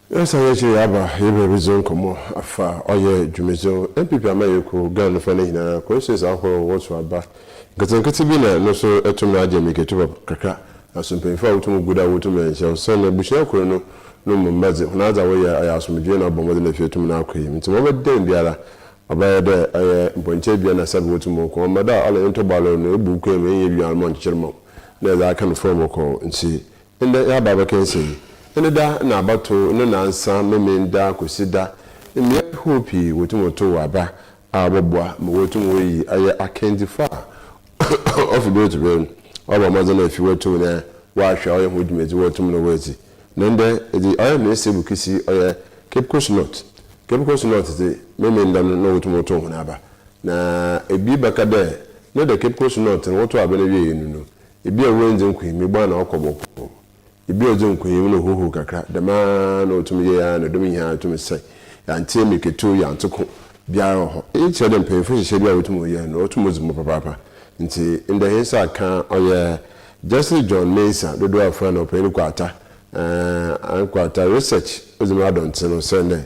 Yes, I actually have a reason come afa oye jumezo MPP amayeko Ghana fa na questions ahoro what wa ba nkati bi na no so etumi aje mi ketu kakra asompenfa wotum guda wotum enche so na bushia kuro no mmaze na za wo ya asomdwe na bomo na fietum na akoyi nti mo bedem biara abaye de mponche bia na sabe wotum ko mada ala ento balo no ebu ko me ye bia mo nchirmo na za kan form ko nti inde ya baba kense da na abato no nansa memenda kosida eme hope wotumoto waba aboboa mo wotumo yi aye akendifa of go to ben oba mazana if wotu na wa hwa oye hodumezi wotum no wezi nende edi aye na esebu kisi oye Cape Coast North de memenda no wotumoto ho na aba na ebi bakade no de Cape Coast North wotu abene wie yenu no ebi awenze nkwi megba na okoboko ibi ozo nkoyin no hoho kakra dama no tumi ya no domi ha tumi sai ya ntie miketo ya ntoko biara ho e che dem pen fu she bia wotumo ya no otumo zumo papa nti inda hesa kan oye Justice John MENSAH dodo afra no pen kwata ankwata research ozumo adont no sende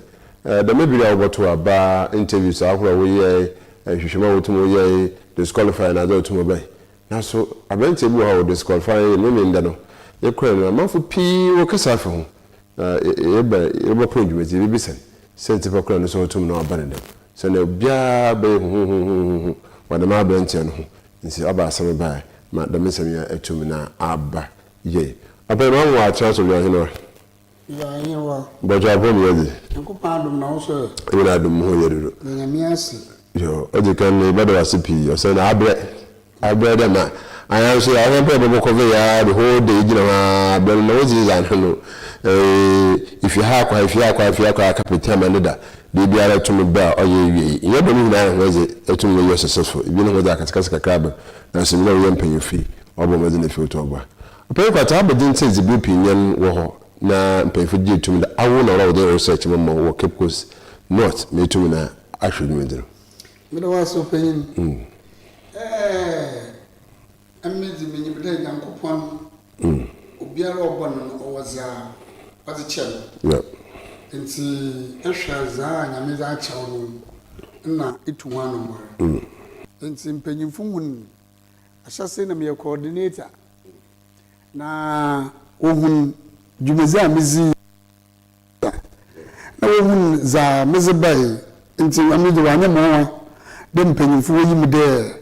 da mebiri oboto aba interviews ahura wo ye hwehwema wotumo ye disqualify na do otumo bai na so abente bi ho disqualify me nda no yekwena mafu pi wokasa fa ho eba project bi bisen sente pa kra no so tum na abane dem so na bia be hu wada ma bente no nsi aba asem ba ma da mesem ya etum na aba ye aba ma wa cha so ya hino ya yewa boja bom yedi nkupa dum na so ina dum ho yedo na miasi yo odi kan ne bada wasipi o se na abre dem na I say I want people cover ya the whole day you know but no is no if you have capital manager they be able to me ba oye you don't know was it to me successful you know that katika crab na similar you pay fee obo mo na fee to ogba pay kwata abedin say the group yen wo ho na pay for you to me I will allow the research mo wo Cape Coast North me to me na actually me do me do was open amezi menyibede nyankopon obiara obon owaza wazichel yeah nti ehwa za nyameza achawo no na etuwa no mo nti mpanyimfu hun ahyase na me coordinator na ohun dwumezi amezi na ohun za mezebai nti amezi wanya mo de mpanyimfu yi mu de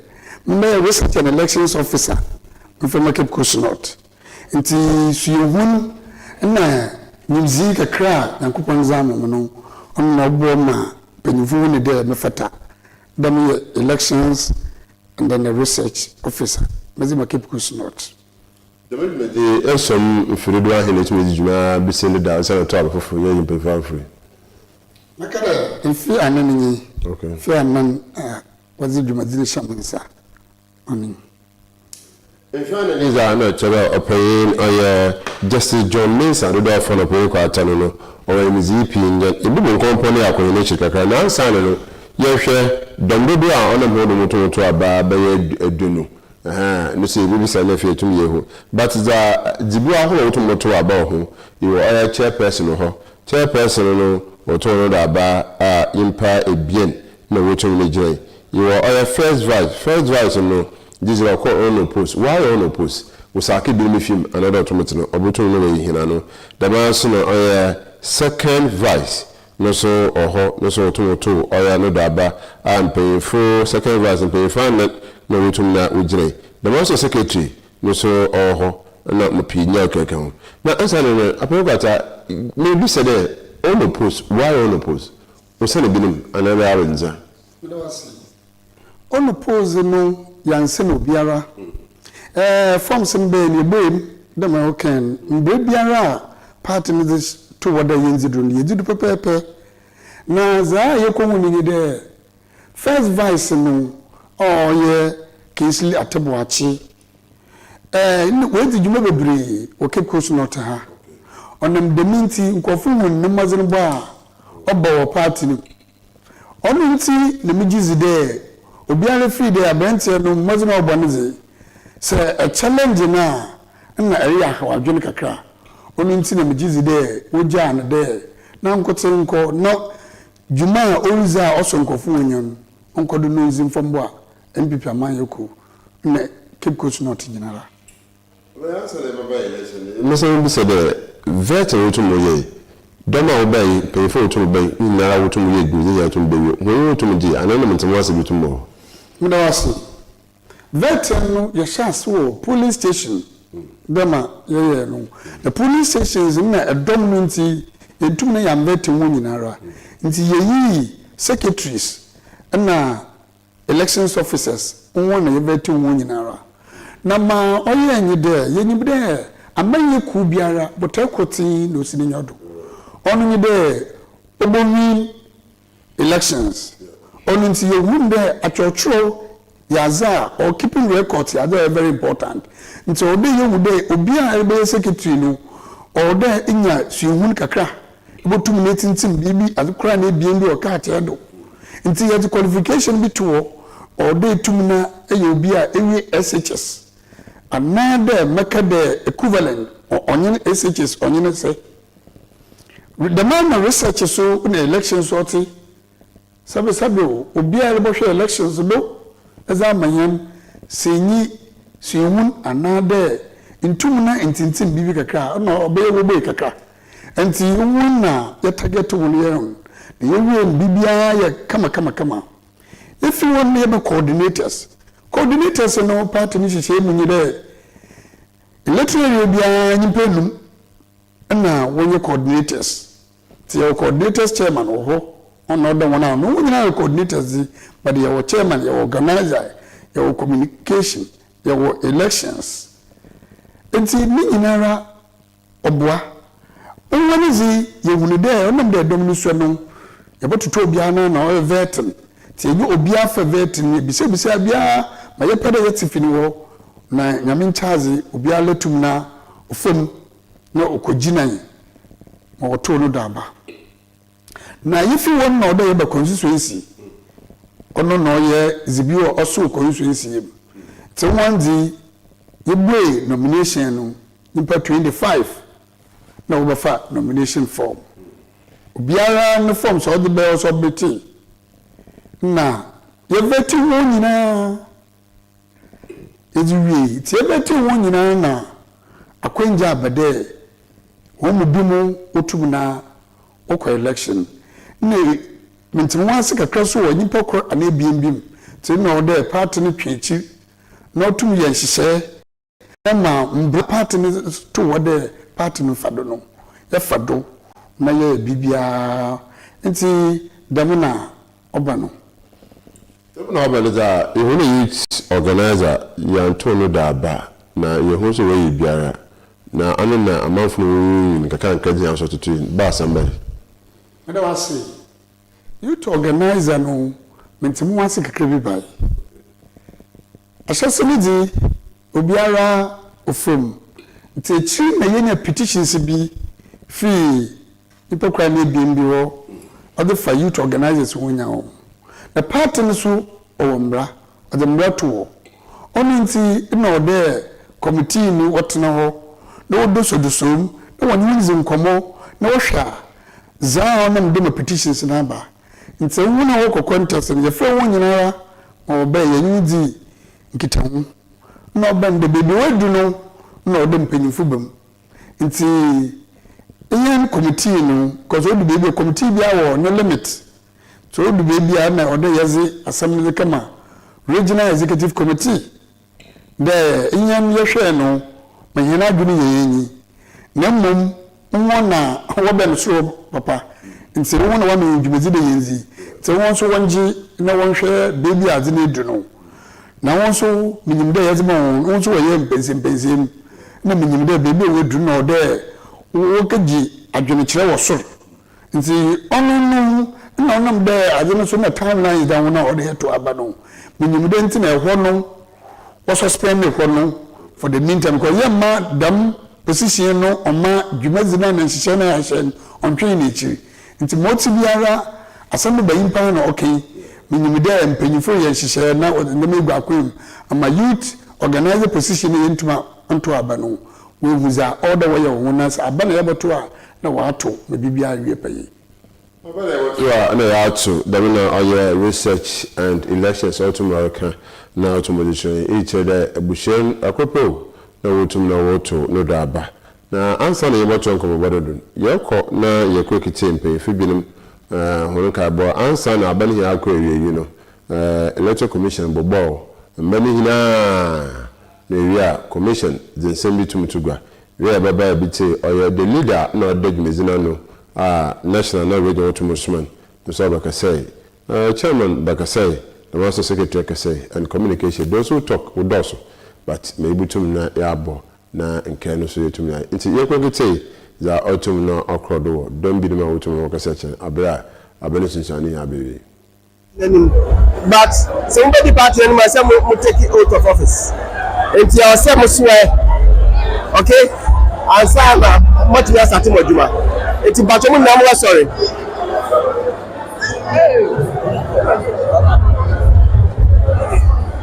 me research and elections officer from Cape Coast North nti suyehun na nyimzi kakra yankopon zamu no on obo ma penyifu ne de me fata them elections and then the research officer mezi Cape Coast North the me some firido ahene tumi juma bisende da so to abofo ye yimpefa free nakada ifi anani okay fi anan wazi juma dine shamansa amen. If you are not chere operating or Justice John MENSAH do do for no pay kwata no or MZP nyen ebi mo company akoye ne chikaka na ansa no ye hwe domdo a ona bodo moto aba ba ye edunu no say bi bisa na fi etum ye ho but the dibu ahoro to moto aba ho you are chairperson ho chairperson no oto no da aba impa ebien na wotum ne jey you are first vice no this is a call on post why on post usaki bi me film another automatic no oboto no we hina no the man so no second vice no so oho no so to oya no daba am pay for second vice and pay for no wetum na ujire the man so secretary no so oho na mo pinya keke ho na ansa no apogata me bi say there on post why on post o say no binim another arenza on post no yanse no biara forms mbe ni bem dem hoken mbe biara party ni to wada yenzidu ni yezidu pepepe na za yekomu ni de first vice no oye kisli ateboachi wezi juma bebre o Cape Coast North ha onam deminti nkofu hun namazin ba obawo party ni onunti na mijizi de obiara free dey abente no mazina obanize se a challenge na area hawadwene kakra oni nti na mijizi dey oja na dey na nkotenko na juma oriza osonkofo wonyan onkodo no nzimfombo a MPP amanyeko na Cape Coast North general. Well, answer the baba election. Mr. Mbi said vet otumoye doma obey pay for otumoye nara otumoye gbe ya otumoye wo otumoye anonymous was otumoye. Mda wasi vet no ya chance wo police station dema ye no the police stations na a dominant entum na ya vet wo nyinara nti yeyi secretaries na elections officers won na ye vet wo nyinara na ma oye anyi de ye ni de amanye ku biara botakoti no sininyodo onu ni de obonwi elections onu nti ye wunde achocho yaza or keeping records are very important nti ode ye wude obi a ebe secretary no or de inya suhun kakra botum na tintim bibi adukra na ebien bi o ka atedo nti ye qualification bi to or de tumna eye obi a ewi SHS another make the equivalent or onion SHS onion say the man research so in election sorty sabe obi a rebo hwe elections do eza manyan senyi suhun another intumna intintim bibi kakra na obeye wo be kakra enti wonna ya target won yeron the yewe bibia ya kama if you want me coordinators no party ni hye munyi de electoral bia nyimpenum na wonye coordinators ti your coordinators chairman oho ono do wona no wonyina coordinators but your chairman your organizer your communication your elections enti ni nyinara obwa onwanizi yehunu de onam de dom ni so no yebototo bia na o vetin ti enye obi afa vetin ni bisa bia ma yepede yetifini wo na nyame charge obi aletum na ofam na okoginan ma woto no daba na yifi won na oda yeba constituency ono no ye zibio oso constituency yim ti wandi yebwe nomination no nimpa 25 na obafa nomination form obiara no form so de be so beti na yeveti won nyina ejiwie ti yeveti won nyina na akwenja abade won mu bimu otum na okwa election ne mintimu ase kakra so wo nyipa kro ana biembiem ti na ode party no twechi na otum ye nhyehyɛ ma mbra party no to wode party no fado no ya fado na ye bibia nti damuna obano na obaliza ehunu youth organizer ya ntono da ba na yehu so we biara na anu na amanfo ni kaka nkaji anso tutu ba assembly meda wase youth organizer no mentimu wase kakra bi bai ahyase di obiara ofom nti na yenya petitions bi fi ipokwa na biembi wo other for youth organizers wonya wo the party no so owmbra the mbra to oni nti na ode committee ni wotena ho na wodo sodosom na wonyizi nkomo na wohwa za onam de petitions na ba nti wona wo contest ne yefra wonyina ma oba yenyidi nkitahu na oba nde bebi wadu no na ode mpanyimfo bam nti iyan committee no cause odi bebi committee bia wo no limit so odi bebi na ode yezi assembly kama regional executive committee de iyan yehwe no mahina aduni yeyenyi na mmom wona wo ben so papa nti wona wa me dwumezi de yenzi nti won so wonji na wonhwe bebi adze na edu no na won so minyimde yezi ma won so waye mpenzem na minyimde bebi we du na ode wo kaji adwene kire wo so nti onu na onam de adze so na timeline da wona ode heto aba no minyimde nti na ehwo no wo suspend ehwo no for the meantime because yamma dam position no oma dwumezi na nhyehyɛ na yɛhyɛ ontwe ni chiri nti moti biara asɛm ba yimpa na okay minyimde mpanyifo yɛ nhyehyɛ na ndemegu akwem ama youth organizer position yɛ ntuma onto aba no we huza order wɔ yɛ wo na aba na yɛbɛto a na wato me bibia awie payi Yeah, and I to the research and elections out to America now to Malaysia. Each other a bushen a couple no to no to no daba. Now answer the what you come about do. Your call now your quick team pay fibinum Honoka bo answer na abani here you know electoral commission bobo many na the commission the same to mutugwa. We are baba bit or the leader no dog mezinano. National now radio to Musman, Mr. Bakasay, Chairman Bakasay, the Master Secretary Kasay, and communication. Those who talk would also, but maybe to me yabo na and can also to me. It's a yoke say that autumn no okra do. Don't be the man to work a section. Abra, Abelis and Yabi. But somebody party and myself will take it out of office. It's your same swear. Okay? And Sana, much less at Timojuma. It's about your number, sorry.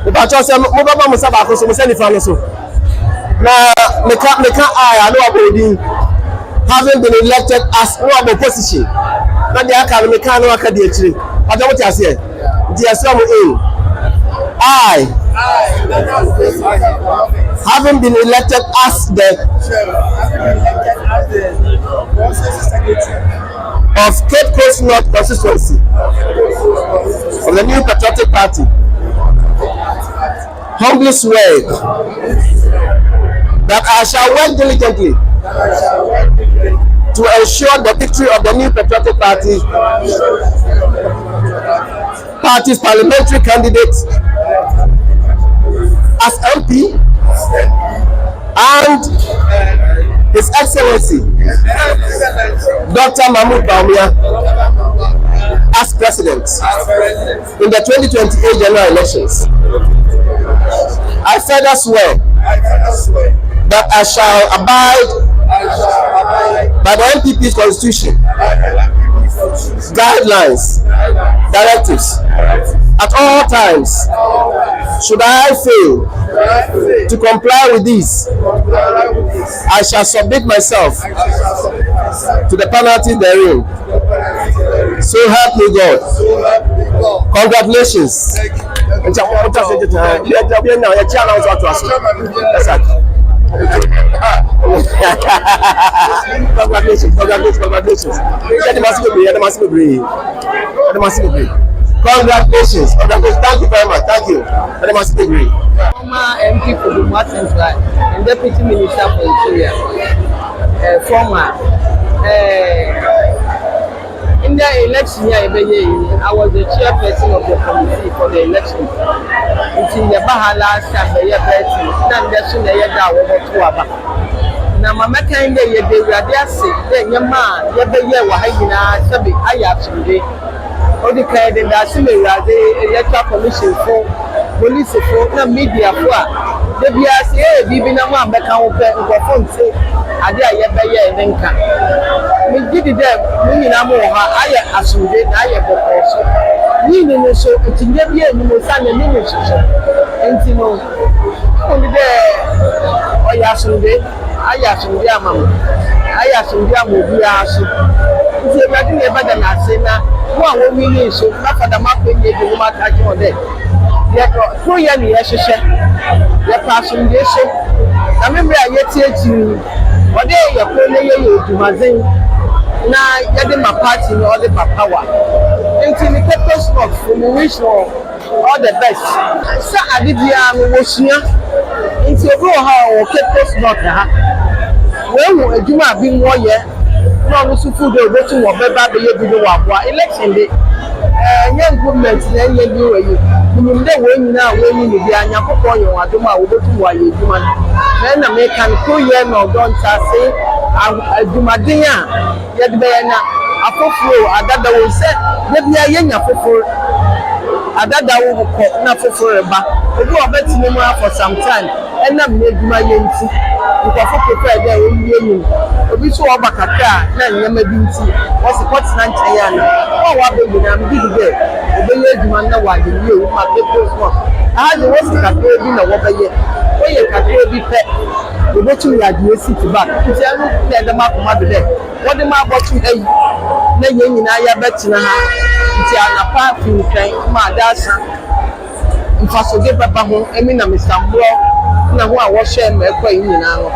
The Bacho said, Mobile Musaba, so we send it from us. Now, I know about you having been elected as no opposition. Now, the academic can work at the tree. I don't want to say, dear Samuel, I, having been elected as the of Cape Coast North constituency of the New Patriotic Party, humbly swear that I shall work diligently to ensure the victory of the New Patriotic Party's parliamentary candidate as MP and His Excellency Dr. Mahmoud Bawumia as President in the 2028 general elections. I further swear that I shall abide by the NPP's constitution, guidelines, directives at all times. Should I fail to comply with these, I shall submit myself to the penalties therein. So help me God. Congratulations. Congratulations. Congratulations. Thank you very much. Thank you. Former MP for the Martin and Deputy Minister for Interior. In the election year, I was the chairperson of the committee for the election. It's in the Bahala Shabaya, then there's soon a year that now, my kind of year, they were sick, then your man, Yabaya, Wahina, Sabi, I actually. All the kind of the electoral commission for police for the media for the BSA, Bibina, Becca, phone say, Adia Yabaya, and Nenka. We did it, Minamo, I assumed it, I have also. Meaning, so it's in the year, you must send a minister. And you know, only there, I assumed it, I assumed the amount. I assumed the amount. It's a matter of than I say now. One woman so not for the market, you do not catch on there. Yet, 2 years, you're passing this. I remember I get here to what day you're playing to Mazin. Now, getting my party in all the power. Until the purpose of from wish all the best. So I did the Moshia into a row how Cape not. Well, do not be 1 year. No, we should put the voting or better election day. Young government, then you do it. You know, now when you be a young boy, you are doing what you do. Then I make an 2 year no don't say, I do my dinner. Yet, a full that will say, let me a young full. That will call not for a back. We go a bit more for some time, and I made my young. Because prepare there will be a so back a car, then you may be what's the what's 9 years. Oh, what baby, I'm big there. The baby man, why you my papers. I had the worst of a baby in a water yet. woyɛ kakra bi pɛ wobɛtumi yɛagye seat back nti ɛno na ɛde ma akoma do dɛ wɔde ma abɔto ayi na yɛn nyinaa yɛbɛtena ha nti anapa finkan ma adaasa mfasode bɛba ho ɛmi na mesamborɔ na ho a wɔhyɛ mɛkɔ yi nyinaa no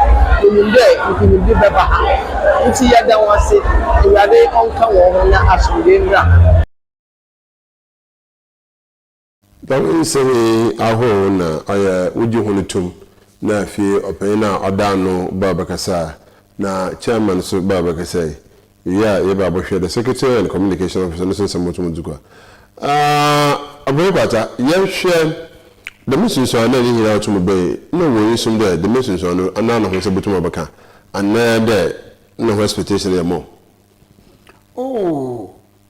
onim dɛ nkunimdi bɛba ha nti yɛda wɔn ase awurade ɔnka wɔn ho na asomdwe mmra Don't say aho na aya uji hunu tum na fi opena odano baba kasa na chairman so baba kasa ya baba hwe the secretary and communication officer no sense moto muzuko abobata ye hwe the mission so na ni hira otum be no wo yisum de the mission so no ana no ho se betum abaka ana de no expectation ya mo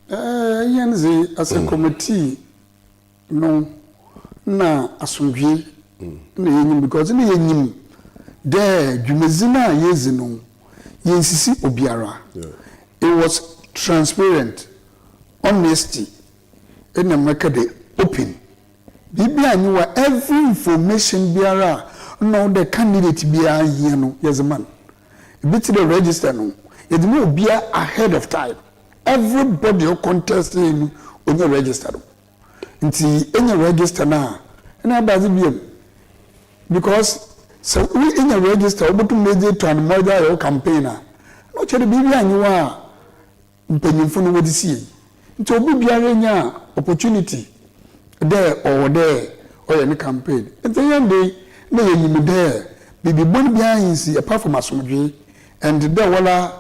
yenzi as a committee no na asomdwe na yenyim because na yenyim there dwumezina yezi no yensisi obiara it was transparent honesty and make the open bibia anyiwa every information biara no the candidate biara here no yes man bit the register no it no bia ahead of time everybody who contesting on your register nti enya register na bazi biem because so we enya register obotum meje to an mother your campaign no chere bibi anyiwa mpanyimfo no wodi sie nti obi biara nya opportunity there or there or any campaign nti yende na yenyim there bibi bon bia yinsi apart from asomdwe and there wala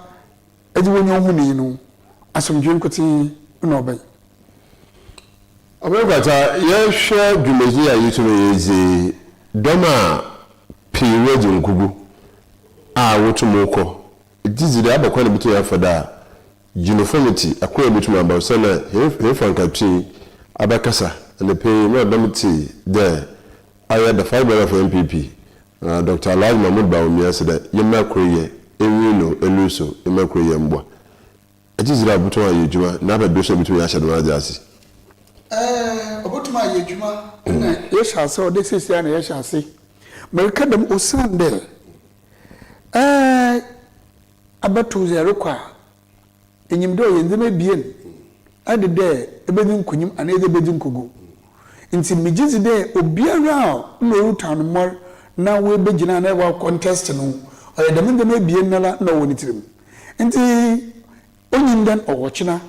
edi wonyo hu ni no asomdwe nkoti na obey Abegata ye hwe dwumezi ya yituro yezi doma period nkugu a wotumoko dizire abakwa na bitu ya fada uniformity akwa bitu amba so na he fankati abakasa and pay me domiti there aya the fiber of MPP Dr. Alhaji Mahmoud Bawumia said that yema kroye ewino eluso yema kroye mbwa dizire abutu ya yejuma na abadoso bitu ya shadwa ajasi obotuma yejuma na yesha se o de sisi na yesha se merika dem osande abatu zero kwa enyimdo yenzeme bien ade de ebedi nkunyim ana ede bedi nkogo nti mijizi de obiara no rutan mor na we begina na wa contest no o dem ndem bien nala na woni tirim nti onyindan owochina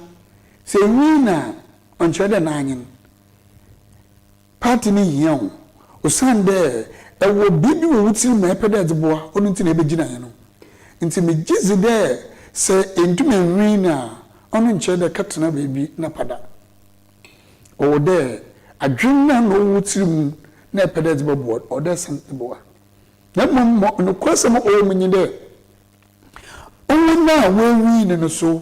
se wina onchede na anyin party ni yan osande ewo bibi wo wutil me pede dzeboa onu nti na ebegina yan no nti me gizi de se entume wina onu nchede katena bebi na pada o de adwinna no wutil mu na pede dzeboa o de san eboa na mo no kwase mo o munyi de onu na we wina no so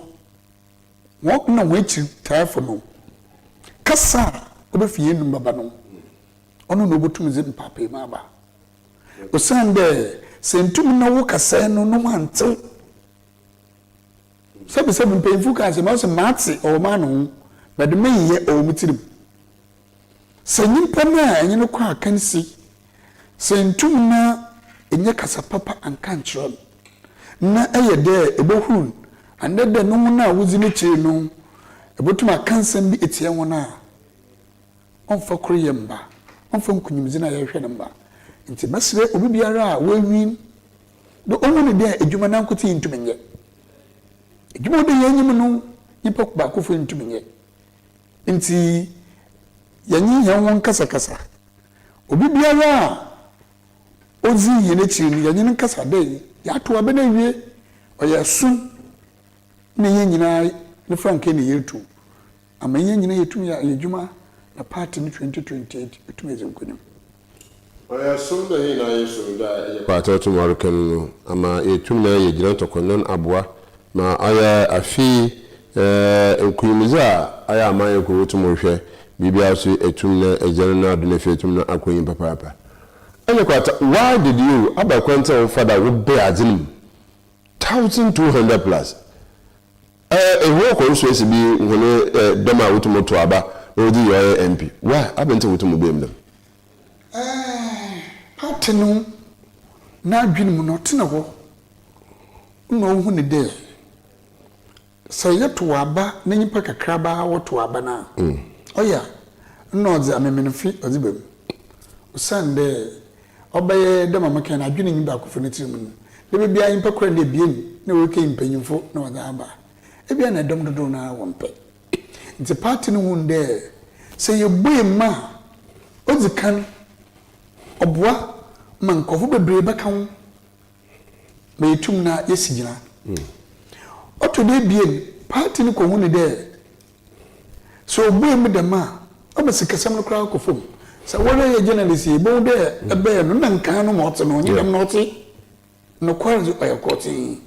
wo na wechi taifo no kasa obefie num baba no ono no botum ze mpape ma ba osande sentum na wo kasa no no mantew sabe mpemfu ka se ma so mate o ma no bade meye o mutirim senyimpa na enye no kwa kansi sentum na enye kasa papa anka nchiro na eye de ebohun ande de no na wuzi ne chiri no ebotum akansam bi etie wona onfa kroyemba onfa nkunyimzi na yehwe namba nti masire obi biara wawin do onwone de adwuma na nkoti ntumenye adwuma de yanyim no nipa ba kofo ntumenye nti yanyi yan kasa obi biara ozi yene chiri yanyi kasa de ya to abena wie oya sun ne yanyina ne franke ne yetu ama yanyina yetu ya adwuma na party ni 2028 betumeze nkonim aya so da hina yesu da ya kwata to marukan no ama yetum na ye gina tokonon aboa ma aya afi nkunyimiza aya amaye ko wotum hwe bibia so etum na ejere na adu na fetum na akoyin papa anya kwata why did you abakwanta father wo be adzinim 1200 plus ewo ko so esi bi ngone doma wotum to aba odi your MP why abente wotum be mdem party no na adwene mu no tena ho no hu ne de sɛ yɛto aba na nyipa kakraba wɔto aba na ɔya na ɔdze amemmenefi ɔdze bam usande ɔbɛyɛ dɛ mama kan adwene nyi ba akofo ne tirim no de bia nyipa kora ne biem na wɔkɛ mpanyimfo na ɔdze aba ebia na dɔm dodo na wɔmpɛ nti party no hun dɛ sɛ yɛbue ma ɔdze kan ɔboa ma nkɔfo bebree bɛka ho ma yɛtum na yɛsigyina ɔto de biem party no kɔhu ne dɛ sɛ ɔbue mu dɛm a ɔbɛ sikasɛm no koraa kɔfom sɛ wɔre yɛ journalist yɛbɛhu dɛ ɛbɛyɛ no na nkan no ma ɔte no ɔnyɛ dɛm na ɔte no kɔre ɔyɛ kɔte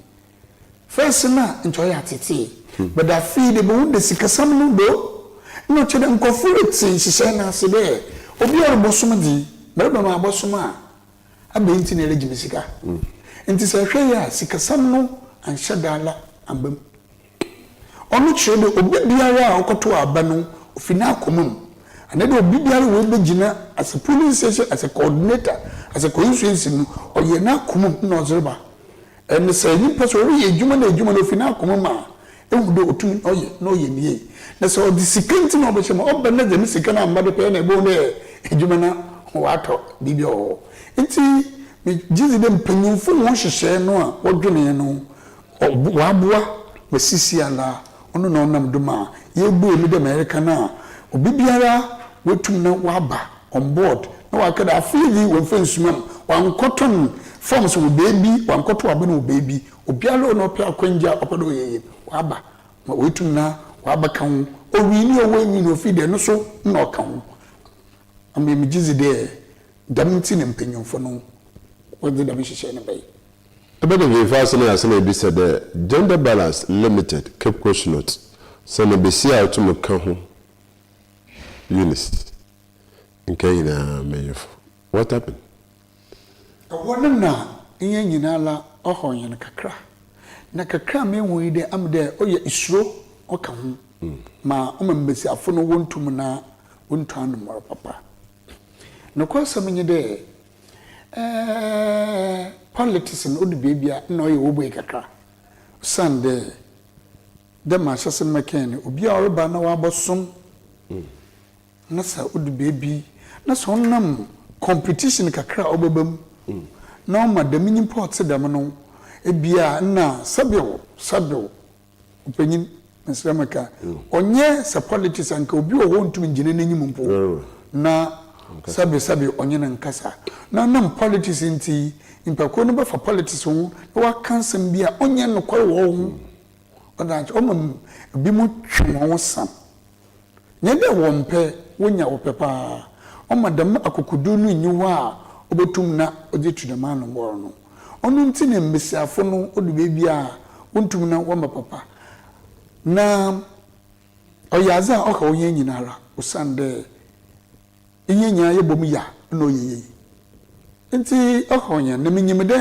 first na nkyɛ ɔyɛ atete but afei de bɛhu de sikasɛm no do na ɔkyɛ dɛ nkɔfo rete nhyehyɛ no ase dɛ obi a ɔrebɔsom di mɛrɛbɛ ma abɔsom a abɛyi nti na ɛregyeme sika nti sɛ hwɛ yɛ a sikasɛm no anhyɛ daala ambam ɔno kyerɛ dɛ obi biara a ɔkɔto aba no ofi na akɔma mu ana dɛ obi biara wɔ bɛgyina as a police station as a coordinator as a constituency no ɔyɛ na akɔma mu na ɔzereba ɛne sɛ nipa sɛ ɔreyɛ adwuma na adwuma no ofi na akɔma mu a ɛhu dɛ ɔtumi ɔyɛ na ɔyɛ nie na sɛ ɔde sika nti na ɔbɛhyɛ ma ɔbɛ na gyame sika no amba de pɛɛ na ɛbɛhu dɛ adwuma no wɔatɔ biribi wɔ hɔ nti megye dɛ mpanyimfo wɔn hyehyɛ no a wɔdweneɛ no wɔaboa wɔsisi ala ɔno na ɔnam dom a yɛbue mu dɛ America no a obi biara wɔtum na wɔaba on board na wɔaka dɛ afei yi wɔmfa nsuma m wɔankɔtɔ no forms wɔ baabi wɔankɔtɔ aba no wɔ baabi obiara ɔna ɔpɛ akwangya ɔpɛ dɛ ɔyɛyɛ wɔaba ma wɔtum na wɔaba ka ho ɔwii ne ɔwɔ nwi no ofi dɛ no so na ɔka ho ama megye dzi dɛ dɛm nti ne mpanyimfo no wɔdze dɛm hyehyɛ no bɛyɛ About the first and as I said, gender balance limited, keep question note. So, maybe see how to make home. Eunice. Okay, what happened? A woman now, in Yanala or Hoyan Kakra. Nakakra may we de am there, oh, yeah, isro or come. Ma, Bessie, I follow one to Mona, one turn more, papa. No, course, some in your day. Politics and old baby no you obey kakra Sunday the Manchester McCann obi a reba na wabosom na sa old baby na so nam competition kakra obebam na ma the mini pot se dem no ebia na sabio opanyin Mr. onye sa politics anka obi o wontum ngine n'enyim mpo na sabe onye na nkasa na nam politics nti impako no be for politics ho na wa kansem bia onye no kwere wo ho odanch omam bi mu twon sam nye de wo mpe wonya wo pepa omadam akokodu no nyi ho a obetum na odi tudema no boro no onu nti ne mbesiafo no odu bebia wontum na wo papa na oyaza oka onye nyinara usande inyenya yebom ya no yeye nti ohonya na menyim de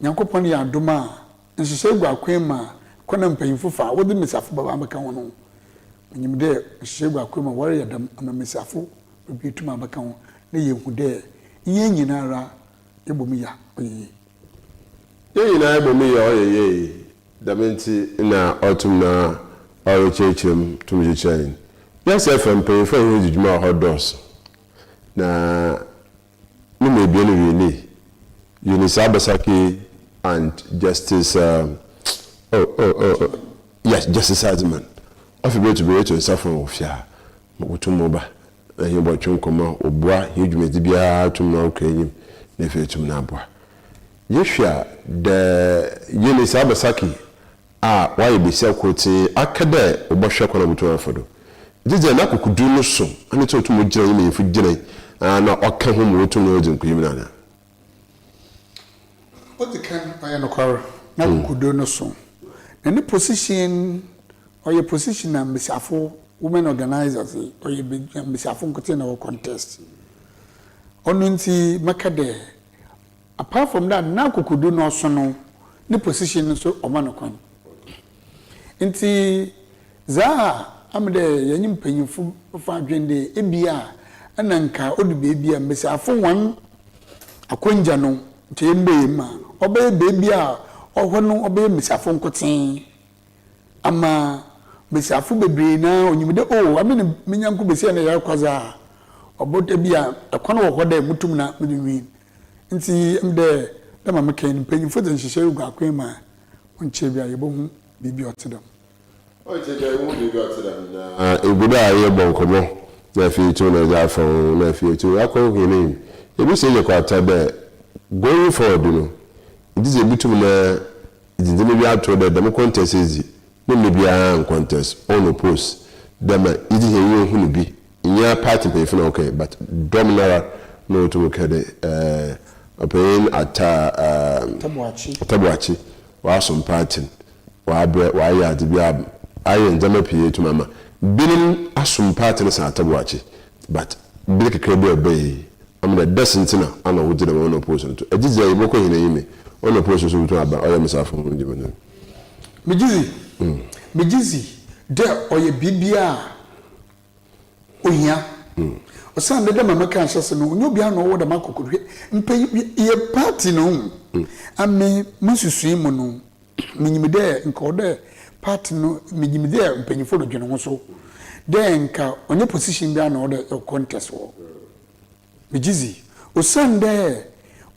nyankopon ya adoma nhyehyɛ gwa kwema kona mpanyimfo fa wode mesafo baba abaka ho no menyim de nhyehyɛ gwa kwema wore yadam ama mesafo obi tuma abaka ho na yehu de inyenya ara yebom ya oyeye yeyina yebom ya oyeye damenti na otum na oyechechem tumjechain yes FM pay for hujuma hot doors na no may be any Eunice Abasaki and Justice yes Justice Adman AFIBA to be to suffer of ya mutumoba and you bought chunkoma obwa hujuma dibia to no kanyim nefe na abwa yeshia the Eunice Abasaki why be sell quote akade obosha kona mutu afodo Jije na kukudu no so ani to to mo gina yime fu gina na oka ho mo to no odin kuyim na what the can I no kwar na kukudu no so na ni position or your position na mbesiafo women organizers or your mbesiafo nkote na contest onu nti makade apart from that na kukudu no so no ni position so o ma no kwan nti za amde yanyim panyimfo fa adwende ebia ananka odu bebia mbesiafo wan akonja no tembe ma obe baby a ohwo no obe mesafo nkoten ama mesafo bebre na onyimde amene menyanko besi na ya kwaza obota bia ekwana wo hoda mutum na medwi nti mde da ma meken panyimfo de nhihye gu akwema onche bia yebohu bibi otedam Oje wo bibi otedam na eguda aye bonkomo na fi tu na ja fa na fi tu akọ hini ebi se je kwata be going forward no it is a bitum na idinde bi ato the contest is no be a contest on post dem it is a hunu bi nya party pe fina okay but dominara no to kede opinion ata tabuachi wa some party wa bre wa ya de bi aye njama pie to mama binin asum party na sa tabuachi but bi kekebe obey amna desentina ana wo gina no post to ejizi ayi boko hina yime on post so to aba oya mesafo ndi bana mejizi de oye bibia ohia osan de mama kan hyese no onyo bia no wo de makokohwe mpe ye party no ame masusu mu no minyimide nka ode party no minyimide mpanyifo do dwene ho so de nka onye position bia no ode contest wo mejizi osan de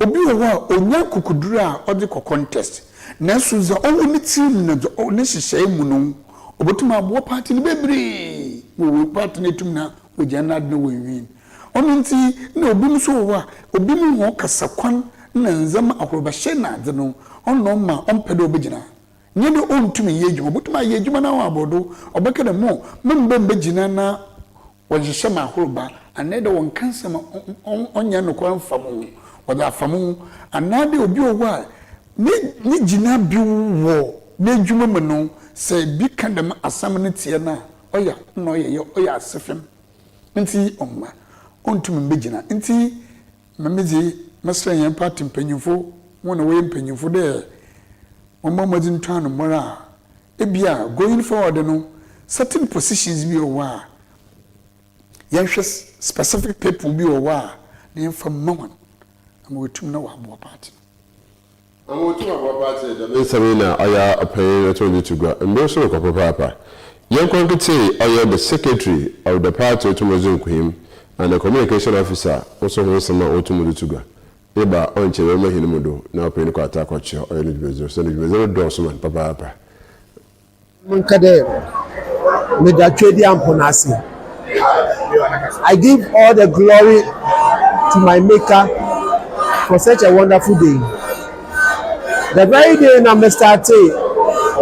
obi wo onya kokudura ode contest na suza owo ni team na ne hyehyɛ mu no obotuma abo party ni bebre wo party ne tum na ojana de wo win ono nti na obi mso wo a obi mu ho kasakwan na nzama akoroba hye na de no ono ma ompede obegina nye de ontumi ye djuma obotuma ye djuma na wo abodo obekede mo membe gina na wojhye ma akoroba anede won kansama onya no kwa mfamu wada famu anade obi owo a ni gina bi wo na djuma mu no se bi kandam asam ne tie na oya no oya asefem nti omma ontumi mbegina nti mamezi masra yan party mpanyimfo wona we mpanyimfo de omamadi ntano mora ebia going forward no certain positions bi owa yan specific people bi owa na yan from mawan amotum na wa abo party amotum abo party da mensamina aya apay to go ndo so ko papa yan konkete aya the secretary of the party to Mozambique and the communication officer also who sama otum to go eba onche we mahinu mudo na openi kwa ata kwa chia oya ni bezo so ni bezo do so man papa Munkade me da trade amponasi. I give all the glory to my maker for such a wonderful day. The very day na me started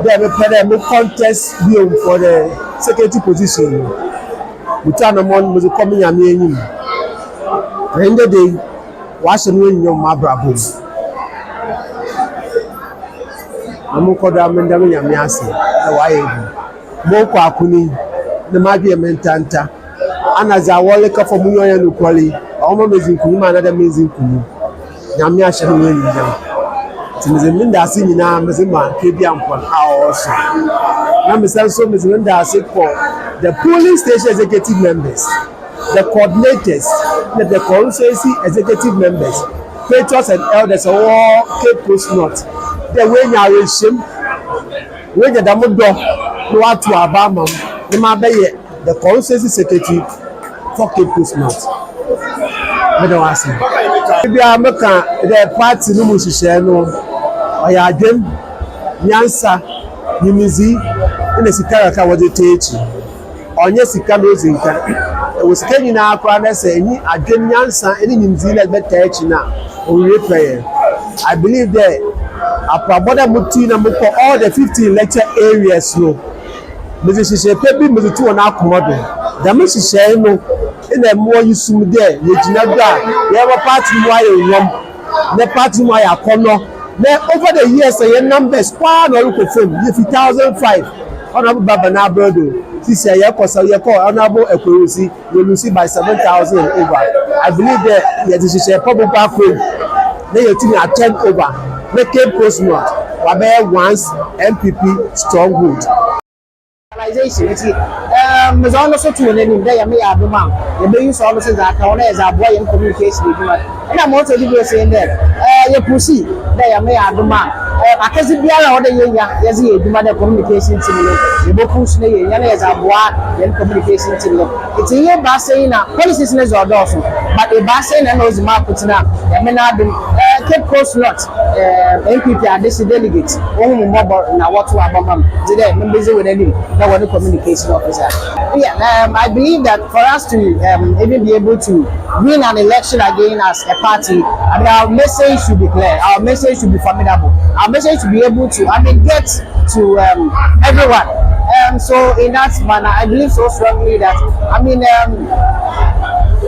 the contest for the secretary position. We turn on was coming and me and the day wash and win your mabrabo. I'm called a mendami yamiasi, the way Moko Akuni, the Magia Mentanta, and as I walk for Muyo and Ukwali, almost in Kuma, another amazing Kunu. Yamia shall win them. Minda sini na mzima kebia mpon also na misanso mzinda for the polling station executive members, the coordinators, the constituency executive members, patrons and elders all Cape Coast North. The way you shim when the damodo no atu abama the mabe the constituency secretary for Cape Coast North. Medawasi bia meka the party no mushishe no oyadem nyansa nimizi ina sikara ka wode techi onye sika no zinka e wo sika nyina akwa na se ni adem nyansa eni nimizi na be techi na owe prayer. I believe that apaboda muti na mko all the 15 lecture areas no mezishishe pebi mezitu na akomodo da meshishe no ina mo yisum there yegina da ye ba party mo aye nyom ne party mo aye akono. Now, over the years, your numbers, one or look at them, if 2005, Honorable Babana Brodo, this year, you call Honorable Equity, you will see by 7,000 over. I believe that this is a public background. Then you think at 10 over. Make Cape Coast North, Wabe once MPP stronghold. organization nti me zo no so to ne nim da ya me ya adoma ye be use all those that ka ona is avoid in communication eduma na mo to be saying that ye pusi da ya me ya adoma akasi biara oda yenya yezi eduma da communication team no ye bo push ne yenya na is avoid in communication team no it ye ba saying na policies ne zo do so but e ba saying na no zima kutina ya me na adum Cape Coast North NPP adesi delegate ohun mo na what to abamam did I members with any that was the communication officer. Yeah, I believe that for us to even be able to win an election again as a party, I mean, our message should be clear, our message should be formidable, our message should be able to, get to everyone. So in that manner, I believe so strongly that,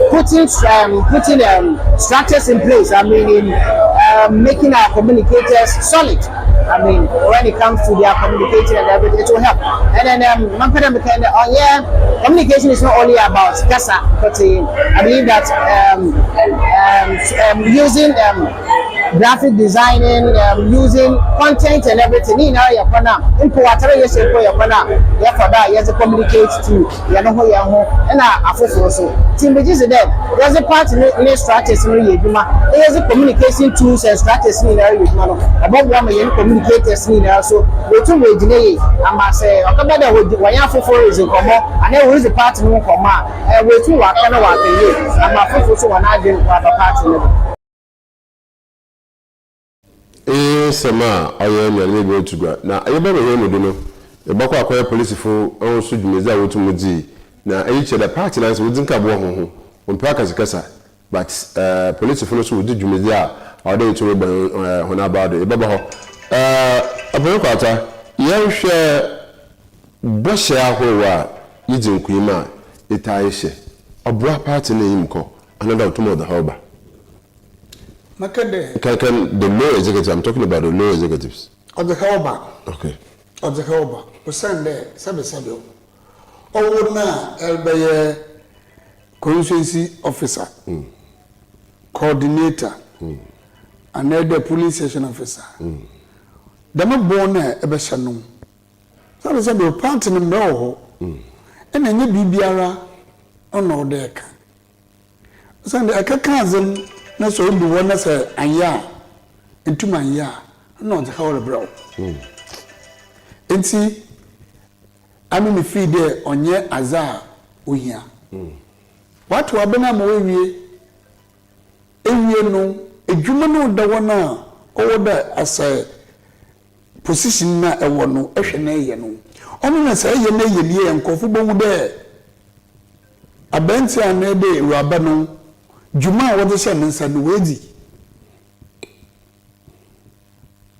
putting structures in place, in making our communicators solid. When it comes to their communicating and everything, it will help. And then, communication is not only about kasa, but I believe that using graphic designing, using content and everything. You know, you can whatever you say, you can communicate to and also. Team is there. There's a part in the strategy. There's a communication tools and strategies in there. About 1 million communicators in there. So we two way delay. I must say, I come back with one for is in common, and there is a part in common. We two are kind of working. I'm a for one. I didn't have a part in it. Sama ayo nyane be otugwa na ayeba be yemu do no bako akoya police fo onso dwumeza wotumudi na ayi che da party na so wudin ka bo ho onpa kasa but police fo no so wudi dwumeza a oda yituro ba hona baado e baba ho abon kwata yehwe boshe ahorwa yidin kuima itaishe obua party na yimko another utumo the hoba. Can the low executives, I'm talking about the low executives. Of the Helba. Okay. Of the Helba. We send there, Sabio. Oh, now, Elbaye constituency officer, coordinator, and then the police station officer. They're not born there, Ebeshanum. So they said, you're planting them now, and then you be Biara on no deck. So I can't. Na so bi wona say anya entuma anya no the how bro enti ami me feel there onye azar ohia what wa bena mo ewie no edwuma no da wona owo da asa position na ewo no ehwe na eye no ono na say eye na eye liye enkofu bomu de abenti an ebe ruaba no Juma what is MENSAH no wedi.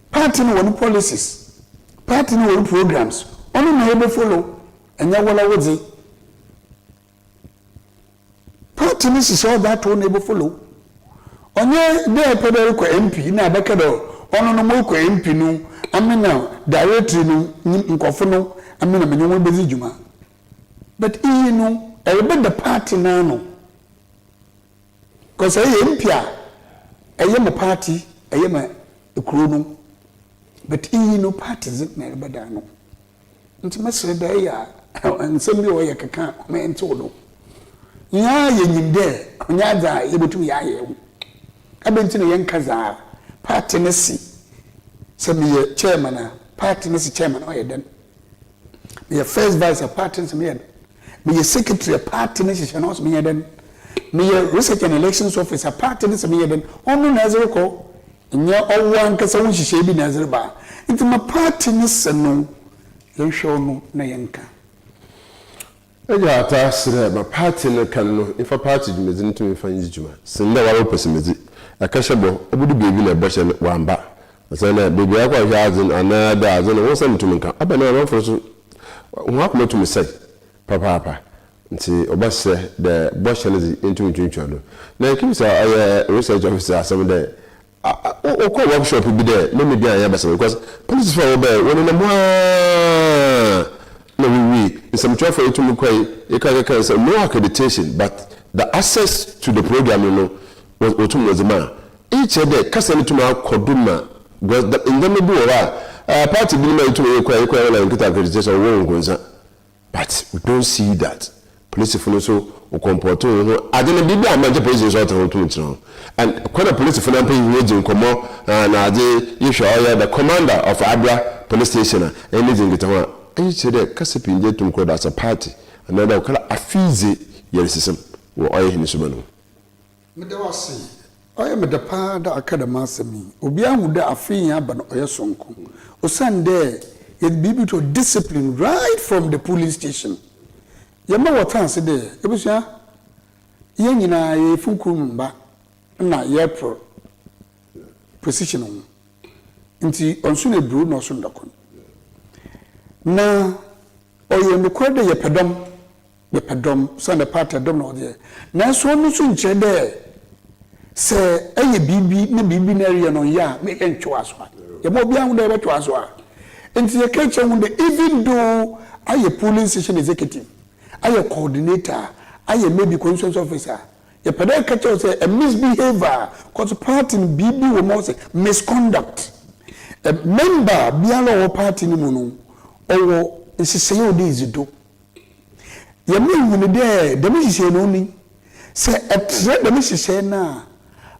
Party no one policies. Party no one programs. Only na ebe follow and ya wala wedi. Party no is all that one ebe follow. Onye dey pedal ko MP na abeka do. Ono no mo ko MP no amena directory no nkofo no amena menyo bezi juma. But you know, ebe the party na no. Because I am Pia, I am a party, I am a crew, but he no parties it never done. It's Mr. Daya, and somebody way I can't man told. Yeah, you there, on yada, able to be I. I've been to the young Kazar, party Nessie, some me chairman, party Nessie chairman, or then be a first vice of party, be a secretary of party Nessie, and also me then. Me research and elections officer party this me then onu nazere ko nya owo ankasa wo hihye bi nazere ba nti ma party ni seno yenhwe onu na yenka eja ta sire ma party ne kan no ifa party jumezi ntumi fa njijuma sinda wa pesimezi akashe bo obudu bebi na boshe wamba asana bebi akwa hwa azin anada azin wo sam ntumi kan abana ma foro so wo akoma tumi sai papa nti obase the boshe into no na kimsa research officer asem there o workshop bi there let me be an yabasa because police for obey when na we in some try for to mkwai you can say no accreditation but the access to the program was man each day kasa to ma koduma because in them be party bi na to mkwai na nkita accreditation wo ngonza but we don't see that. Police for so o comporto no adene bibi amanje police so to ntino and when the police for pay wage nkomo na ade yehwe oya the commander of Abra police station anything get ho ayi chere kasepi nje tum ko as a party another kala afize yere system wo oya hini so bano medawasi oya medapa da akadama asemi obi ahu da afin aba no oya sonko osande ye bibi to discipline right from the police station. Yama watanse de ebusia ye nyina ye funkum ba na ye pro position on nti onso na bru no so ndakon na oye nkwade ye pedom so na part dom no de na so no so nche de se eye bibi na bibi na area no ya me entwo aso ye mo bia hu de betwo aso a nti ye keche hu de even though aye police station executive aye coordinator aye maybe constituency officer ye pede catch say a misbehavior cause part in BB we must say misconduct a member bialo party ni mu no owo nsese ye odi izido ye me wuni de dem sise no ni say a threat dem sise na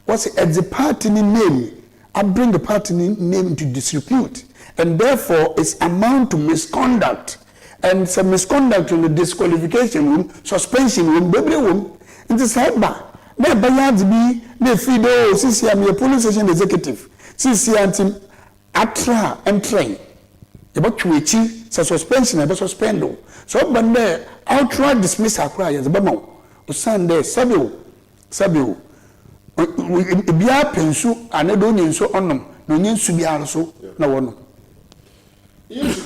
what's at the party name I bring the party name into disrepute and therefore it's amount to misconduct. And some misconduct in the disqualification room, suspension room, baby room, in the sidebar. There bayards be the FIDO, CCM, your police station executive, CCM, atra and train. About to achieve suspension, I suspend. So, but there, outright dismiss our cry as a bamo. Sunday, Sabio, we be a pensu, and I don't yin so on them, no yin to be also, no one. Yes,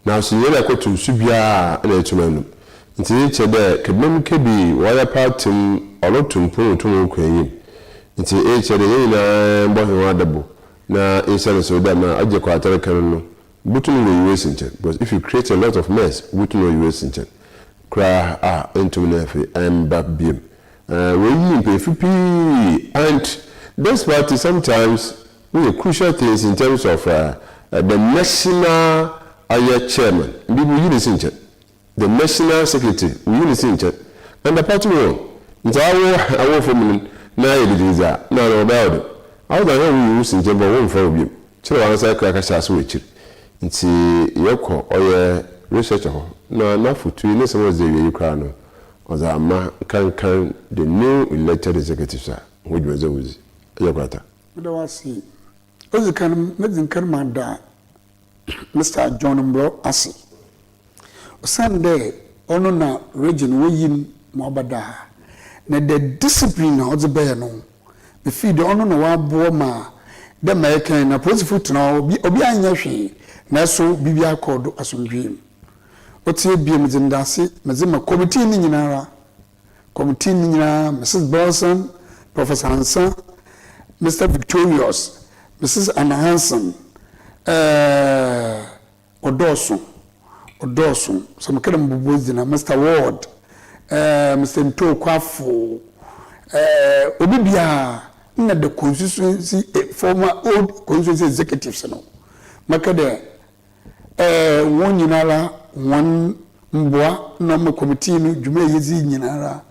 now see you like to subia and etumanu. Nti eche de kebem kebi waya party olotum pon to kwenyi. Nti eche de na mbo he wadabo na insane so da na aje kwa atare kan no. Butun we US nche because if you create a lot of mess butun we US nche. Kra entum na fe am back biem. We yin pe fipi and this party sometimes we crucial things in terms of the national chairman. We listen to the national secretary. We listen to and the party will. It's our family. Now it is that. No about it. How the hell we use in Jamba one for you? So I was like a shas which it's Yoko or your researcher. No, enough for 2 years. Was the Ukraine or the can the new elected executive, sir, which was always Yogata. Medawasi. Ozi kan medin karmanda Mr. John Mbro asi. Sunday ono na region woyin mobada. Na the discipline ozi be no. Be feed ono na wabo ma the American na police foot na obi anya hwe na so bibia kodo asomdwem. Otie biem zindase mezima committee ni nyinara. Committee ni nyinara Mrs. Bolson, Professor Hansen, Mr. Victorious, Mrs. Anna Hansen, Odosun, some kind of Buzina, Mr. Ward, Mr. Nto Kwafu, Obibia, not the constituency, former old constituency executives. Makade, one Yinara, one Mbwa, no committee, Jume Yizi Yinara,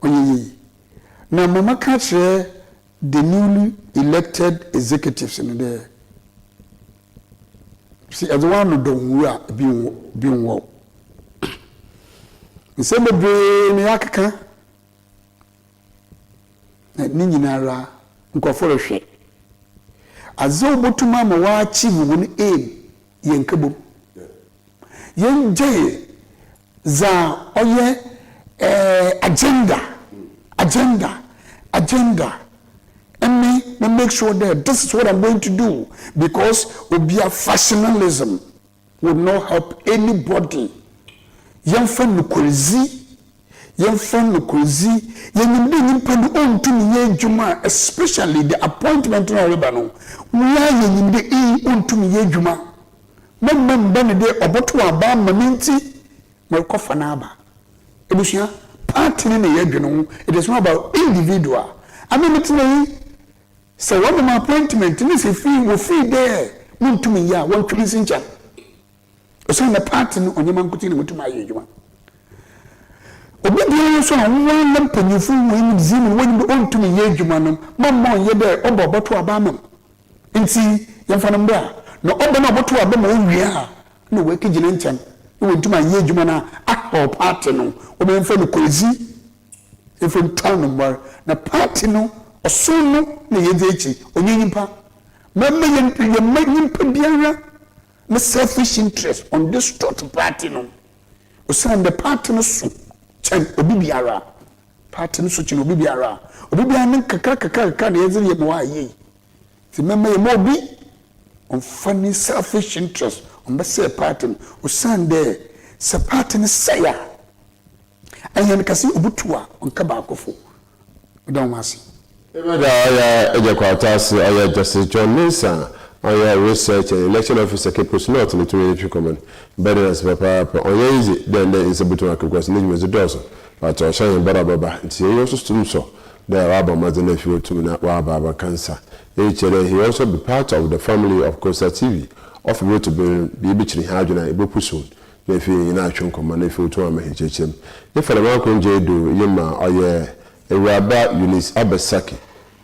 Oyi. Now, Mama Catcher. The newly elected executives in there. See, as one of them who are being well. In some of the Yakaka, Ninara, Nkoforoshi. As though Botumama wa achieve when aim, Yankabo. Yen Jay, za oye agenda. And me make sure that this is what I'm going to do because obia fashionalism would not help anybody. Young fan crazy, especially the appointment in Arabano. We are in the untum yejuma. Mem benede oboto aba maminti melkofanaba. Ebusia party in the yejunu. It is not about individual. I mean it's so one of my appointment is if we will feed there, mean to me, yeah, one police in chat. osan na party no onyema nkuti ne mutuma aye adwuma obi bi so an wan na panyufu wen zin wen do ontumi ye adwuma no mamma ye de oboboto abamam nti yemfa no mbra na obo na oboto abam onwie a na we kigine nkyem na we ntuma ye adwuma na akọ party no obemfa no kozi efom town no na party no osun no na ye de echi onyimpa mamma ye nyimpa biara no selfish interest on this thought party no osan the party no so chen obi biara party no so chen obi biara kaka na yeziri ye mo aye ti mema ye mo bi on funny selfish interest on be say party no osan the se party no saya ayen kasi obutua on ka ba akofo don wasi Emeda ya ejekwatasi aya Justice John MENSAH aya research and election officer Kepus North in the 283 command better as papa oya easy then there is a bit of because need me to do so but I shine better baba it's he also stum so there are about mother nephew to na wa baba cancer he also be part of the family of Costa TV of the way to be bichiri hajuna ebopusun nephew ina atwon command nephew to am hechechem if the man kon je do yema oya Ewaba Eunice Abesaki.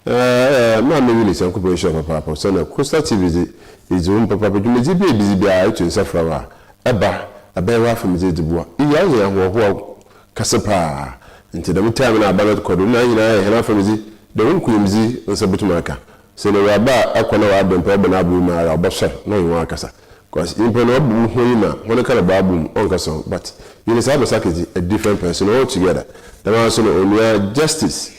Mama Eunice and Corporation Papa. So na Costa TV is own papa but you may be busy by to suffer. Eba abewa from the bois. Iya ya wo kasapa. Until the time na ballot code na ina hena from the one kwimzi on sabutumaka. So na Ewaba akwana wa don pa na abu ma ra obosha na yin akasa. Because in no abu hoyina one kind of babu on kaso but Eunice Abesaki is a different person altogether. The man so only justice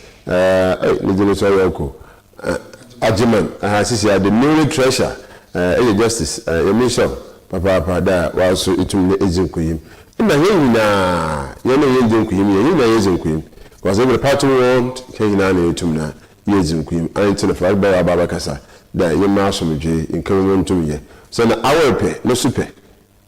Ajiman sisi the new treasure justice emission papa da was so itum ne ezinkuyim na yena yezinkuyim yena yezinkuyim because every party want kenya na itum na yezinkuyim anti na fa ba baba kasa da yema asomje inkan wontum ye so na awepe no super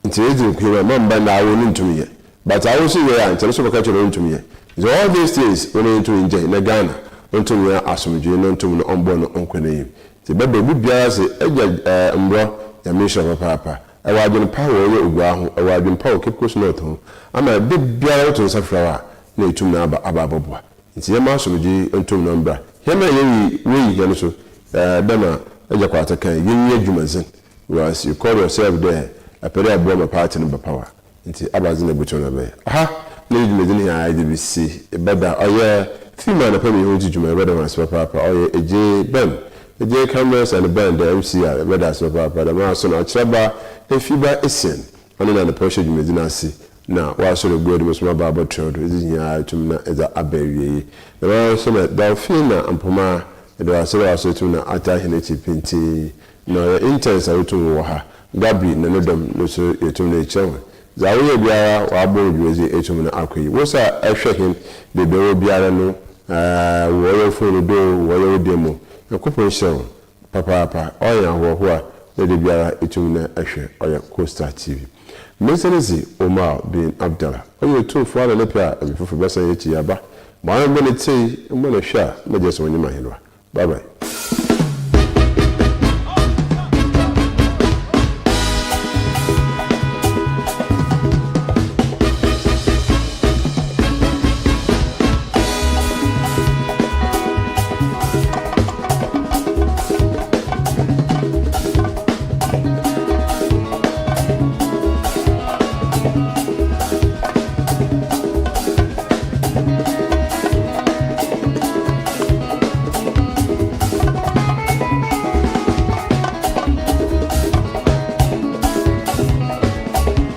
nti yezinkuyim mamba na awo ntum ye but I also we anti so baka choro ntum ye. So all these things when you enjoy in Ghana, until we are asomdwe no ntum no ombo no onkwenem. Ti bebe bi biara se eja mbro ya mission papa. E wa adwen power ye ogwa ho, e wa adwen power kepkos no to. Ama bi biara to safrawa na etum na aba boboa. Nti ye ma asomdwe ntum no mbra. He na ye we ye no so dama eja kwata kan ye adwumazin. Was you call yourself there a pere abro party no power. Nti abazin e bucho na be. Aha Lady Medini IDBC, Bada, Oya, female, the penny who did you my brother was papa, Oya, a J. Ben, a J. Cameras and a band, the MCR, Bedas papa, the Marson, a Traba, AFIBA, ESSIEN, and the Porsche Medina see. Now, why should a good was my barber child, is in here to me as a abbey. The Marson at Delphina and Poma, and there are several to Atahinati Pinti, no intense out to Waha, Gabi, Nanodam, no so to nature. Zawiya biara wa abo juwezi etum na akoyi wosa ehwe him de be biara no wo fonu do wo demo ekopon show papa oya ho a de biara etum na ehwe oya Costa TV mesenezi Omar bin Abdallah oyo to fo ala lepia abifufu besa yechi yaba ma ngene tei ngene hwa na jeso nyima helwa bye bye.